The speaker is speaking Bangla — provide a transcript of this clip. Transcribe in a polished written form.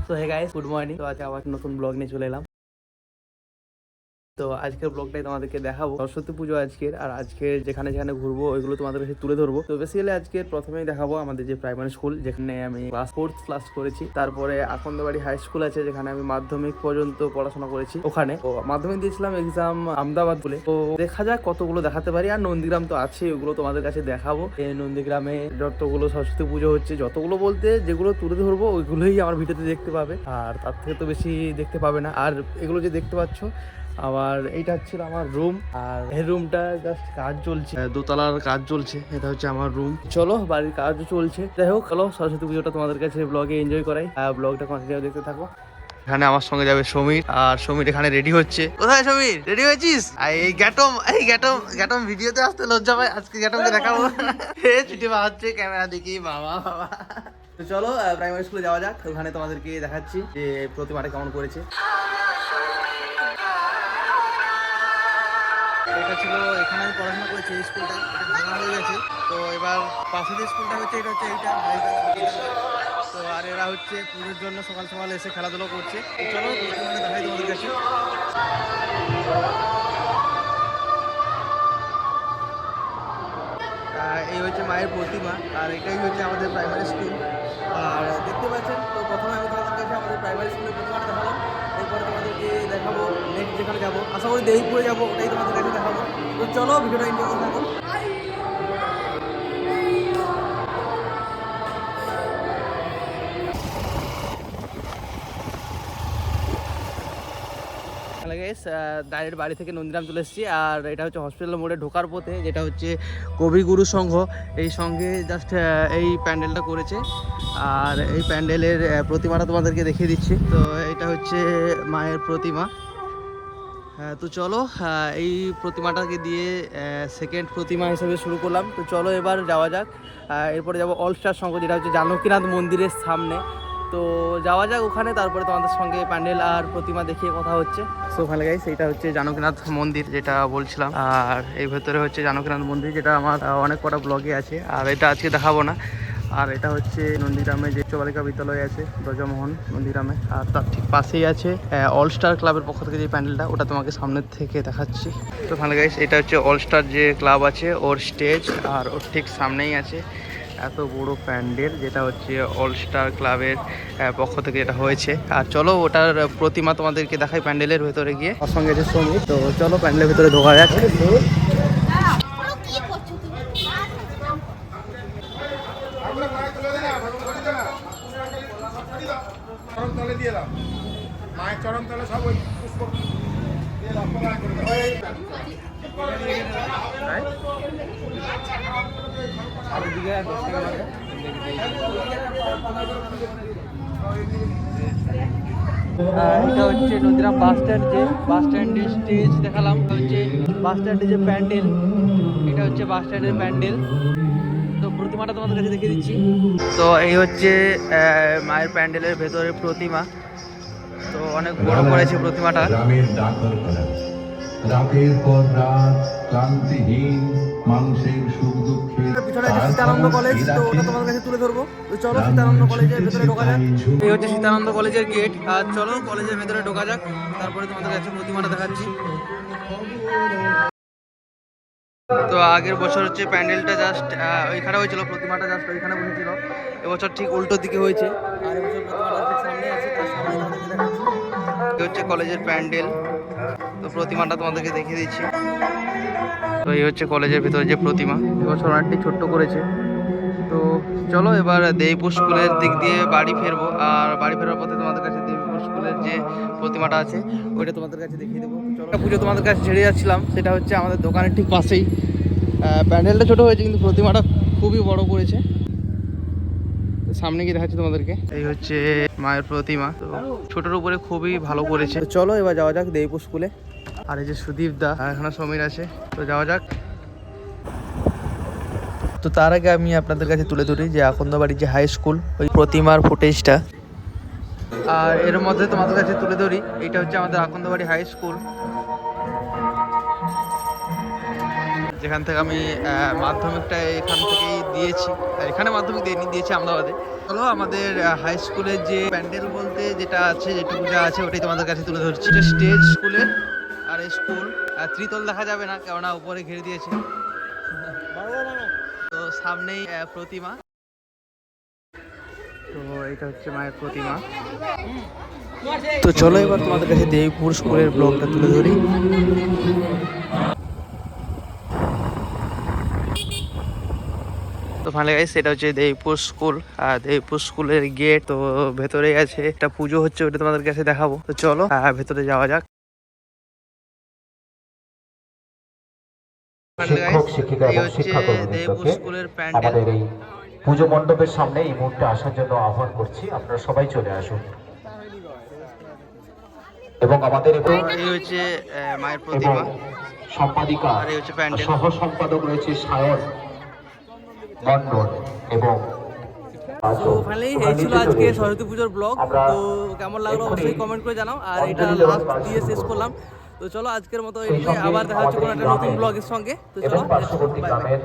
তো হে গাইস, গুড মর্নিং। তো আজকে আবার নতুন ব্লগ নিয়ে চলে এলাম। তো আজকের ব্লগটাই তোমাদেরকে দেখাবো সরস্বতী পুজো আজকের, আর আজকের যেখানে যেখানে ঘুরবো ওইগুলো তোমাদের কাছে তুলে ধরবো। তো বেসিক্যালি আজকের প্রথমেই দেখাবো আমাদের যে প্রাইমারি স্কুল, যেখানে আমি ক্লাস 4th ক্লাস করেছি। তারপরে আকন্দবাড়ি হাই স্কুল আছে, যেখানে আমি মাধ্যমিক পর্যন্ত পড়াশোনা করেছি। ওখানে তো মাধ্যমিক দিয়েছিলাম এক্সাম আহমেদাবাদ বলে। তো দেখা যাক কতগুলো দেখাতে পারি। আর নন্দীগ্রাম তো আছে, ওগুলো তোমাদের কাছে দেখাবো। এই নন্দীগ্রামে যতগুলো সরস্বতী পুজো হচ্ছে, যতগুলো বলতে যেগুলো তুলে ধরবো ওইগুলোই আমার ভিডিওতে দেখতে পাবে, আর তার থেকে তো বেশি দেখতে পাবে না। আর এগুলো যে দেখতে পাচ্ছ, আবার এইটা হচ্ছে আমার রুম, আর এই রুমটা জাস্ট কাজ চলছে, দোতলার কাজ চলছে। এটা হচ্ছে আমার রুম। চলো, বাড়ির কাজ চলছে। যাই হোক, চলো সরস্বতী পুজোটা তোমাদের কাছে ব্লগে এনজয় করাই। ব্লগটা কন্টিনিউ দেখতে থাকো। এখানে আমার সঙ্গে যাবে সমীর, আর সমীর এখানে রেডি হচ্ছে। কোথায় সমীর, রেডি হয়েছিস? এই গ্যাটম ভিডিওতে আসতে লজ্জা পায়, আজকে গ্যাটমকে দেখাবো। ছুটি বাড়ছে ক্যামেরা দেখি, বাবা বাবা। তো চলো প্রাইমারি স্কুলে যাওয়া যাক, ওখানে তোমাদেরকে দেখাচ্ছি যে প্রতিমাটা কেমন করেছে। এটা ছিল, এখানে আমি পড়াশোনা করেছি এই স্কুলটা, এটা ভাঙা হয়ে গেছে। তো এবার পাশে যে স্কুলটা হচ্ছে এটা হচ্ছে এইটা। তো আর এরা হচ্ছে পুজোর জন্য সকাল সকাল এসে খেলাধুলো করছে। তো চলো প্রতিমাটা দেখাই তোমাদের কাছে। এই হচ্ছে মায়ের প্রতিমা, আর এটাই হচ্ছে আমাদের প্রাইমারি স্কুল। আর দেখতে পাচ্ছেন, তো প্রথমে আমি তোমাদের কাছে আমাদের প্রাইমারি স্কুলের প্রতিমাটা দেখালাম। এরপরে তোমাদেরকে দেখাবো নেক্সট যেখানে যাবো, আশা করি দেহিপুরে যাবো, ওটাই তোমাদের কাছে দেখাবো। তো চলো ভিডিওটা এনজয় করতে থাকো। ডাইরেক্ট বাড়ি থেকে নন্দীগ্রাম চলে এসেছি, আর এটা হচ্ছে হসপিটাল মোড়ে ঢোকার পথে, যেটা হচ্ছে কবিগুরু সংঘ। এই সঙ্গে জাস্ট এই প্যান্ডেলটা করেছে, আর এই প্যান্ডেলের প্রতিমাটা তোমাদেরকে দেখিয়ে দিচ্ছি। তো এটা হচ্ছে মায়ের প্রতিমা। তো চলো এই প্রতিমাটাকে দিয়ে সেকেন্ড প্রতিমা হিসেবে শুরু করলাম। তো চলো এবার যাওয়া যাক। এরপরে যাবো অল স্টার সংঘ, যেটা হচ্ছে জানকীনাথ মন্দিরের সামনে। তো যাওয়া যাক ওখানে, তারপরে তোমাদের সঙ্গে প্যান্ডেল আর প্রতিমা দেখিয়ে কথা হচ্ছে। সো ভালো গাইস, এটা হচ্ছে জানকীনাথ মন্দির যেটা বলছিলাম, আর এই ভেতরে হচ্ছে জানকীনাথ মন্দির, যেটা আমার অনেক কটা ব্লগে আছে, আর এটা আজকে দেখাবো না। আর এটা হচ্ছে নন্দীগ্রামে যে উচ্চ বালিকা বিদ্যালয় আছে ব্রজমোহন নন্দীগ্রামে, আর তার ঠিক পাশেই আছে অল স্টার ক্লাবের পক্ষ থেকে যে প্যান্ডেলটা, ওটা তোমাকে সামনের থেকে দেখাচ্ছি। তো ভালো গাইস, এটা হচ্ছে অল স্টার যে ক্লাব আছে ওর স্টেজ, আর ওর ঠিক সামনেই আছে এত বড় প্যান্ডেল, যেটা হচ্ছে অল স্টার ক্লাবের পক্ষ থেকে এটা হয়েছে। আর চলো ওটার প্রতিমা তোমাদেরকে দেখাই প্যান্ডেলের ভেতরে গিয়ে। ওর সঙ্গে আছে সমীর। তো চলো প্যান্ডেলের ভেতরে ঢোকা যাক। মায়ের চরণ তলে সব ওই পুষ্প দিয়ে রক্ষা করে দাও। এটা হচ্ছে নন্দীগ্রাম বাস স্ট্যান্ড, যে বাস স্ট্যান্ডের স্টেজ দেখালাম। হচ্ছে বাস স্ট্যান্ডে যে প্যান্ডেল, এটা হচ্ছে বাস স্ট্যান্ডের প্যান্ডেল। তো প্রতিমাটা তোমাদের কাছে দেখিয়ে দিচ্ছি। তো এই হচ্ছে মায়ের প্যান্ডেলের ভেতরে প্রতিমা। তো অনেক বড় করেছে প্রতিমাটা। রাতের পর রাত ক্লান্তিহীন মাংসের সুখ দুঃখের পিছনে আছে সীতানন্দ কলেজ, তো ওটা তোমাদের কাছে তুলে ধরবো। তো চলো সীতানন্দ কলেজের ভেতরে ঢোকা যাক। এই হচ্ছে সীতানন্দ কলেজের গেট, আর চলো কলেজের ভেতরে ঢোকা যাক, তারপরে তোমাদের কাছে প্রতিমাটা দেখাচ্ছি। তো আগের বছর হচ্ছে প্যান্ডেলটা জাস্ট ওইখানে হয়েছিল, প্রতিমাটা জাস্ট ওইখানে বসেছিল। এবছর ঠিক উল্টো দিকে হয়েছে, আর এবছর প্রতিমাটা ঠিক সামনে আছে, তার সামনে তোমাদেরকে দেখাচ্ছি। এই হচ্ছে কলেজের প্যান্ডেল, তো প্রতিমাটা তোমাদেরকে দেখিয়ে দিচ্ছি। তো এই হচ্ছে কলেজের ভিতরে যে প্রতিমা, এবছর অনেকটি ছোট্ট করেছে। তো চলো এবার দেবীপুর স্কুলের দিক দিয়ে বাড়ি ফিরবো, আর বাড়ি ফেরার পথে তোমাদের কাছে দেবীপুর স্কুলের যে প্রতিমাটা আছে ওইটা তোমাদের কাছে দেখিয়ে দেবো। চলো পুজো তোমাদের কাছে ছেড়ে যাচ্ছিলাম, সেটা হচ্ছে আমাদের দোকানের ঠিক পাশেই। প্যান্ডেলটা ছোট হয়েছে, কিন্তু প্রতিমাটা খুবই বড় করেছে। সামনে গিয়ে দেখাচ্ছি তোমাদেরকে। এই হচ্ছে মায়ের প্রতিমা, তো ছোটোর উপরে খুবই ভালো করেছে। চলো এবার যাওয়া যাক দেবীপুর স্কুলে। আর এই যে সুদীপ দা, এখানে সমীর আছে, তো যাওয়া যাক। তো তার আগে আমি আপনাদের কাছে তুলে ধরি যে আকন্দবাড়ির যে হাই স্কুল, ওই প্রতিমার ফুটেজটা। আর এর মধ্যে তোমাদের কাছে তুলে ধরি, এইটা হচ্ছে আমাদের আকন্দবাড়ি হাই স্কুল, যেখান থেকে আমি মাধ্যমিকটা এখান থেকেই দিয়েছি, এখানে মাধ্যমিক দিয়েছি আমদাবাদে। চলো আমাদের হাই স্কুলের যে প্যান্ডেল বলতে যেটা আছে, যেটুকু যা আছে ওটাই তোমাদের কাছে তুলে ধরছি। স্টেজ স্কুলের, আর স্কুল আর ত্রিতল দেখা যাবে না কেননা উপরে ঘিরে দিয়েছে। তো সামনেই প্রতিমা, তো এটা হচ্ছে মায়ের প্রতিমা। তো চলো এবার তোমাদের কাছে দেবীপুর স্কুলের ব্লগটা তুলে ধরি। তো ফাইনালি গাইস এটা হচ্ছে দেবীপুর স্কুল, আর দেবীপুর স্কুলের গেট। তো ভেতরে আছে একটা পুজো হচ্ছে, ওটা তোমাদের কাছে দেখাবো। তো চলো ভেতরে যাওয়া যাক। শিক্ষক শিক্ষিকা এবং শিক্ষাকর্মীদেরকে আমাদের এই পুজো মণ্ডপের সামনে এই মুহূর্তে আসার জন্য আহ্বান করছি। আপনারা সবাই চলে আসুন এবং আমাদের এই হচ্ছে মায়ের প্রতিমা, সম্পাদিকা আর এই হচ্ছে প্যান্ডেল। সহ সম্পাদক রয়েছে সায়ন মণ্ডল এবং তো ফাইনালি এই ছিল আজকে সরস্বতী পুজোর ব্লগ। তো কেমন লাগলো অবশ্যই কমেন্ট করে জানাও। আর এটা লাস্ট দিয়ে শেষ করলাম। তো চলো আজকের মতো আবার দেখা হচ্ছে কোনো একটা নতুন ব্লগের সঙ্গে। তো চলো, বাই বাই।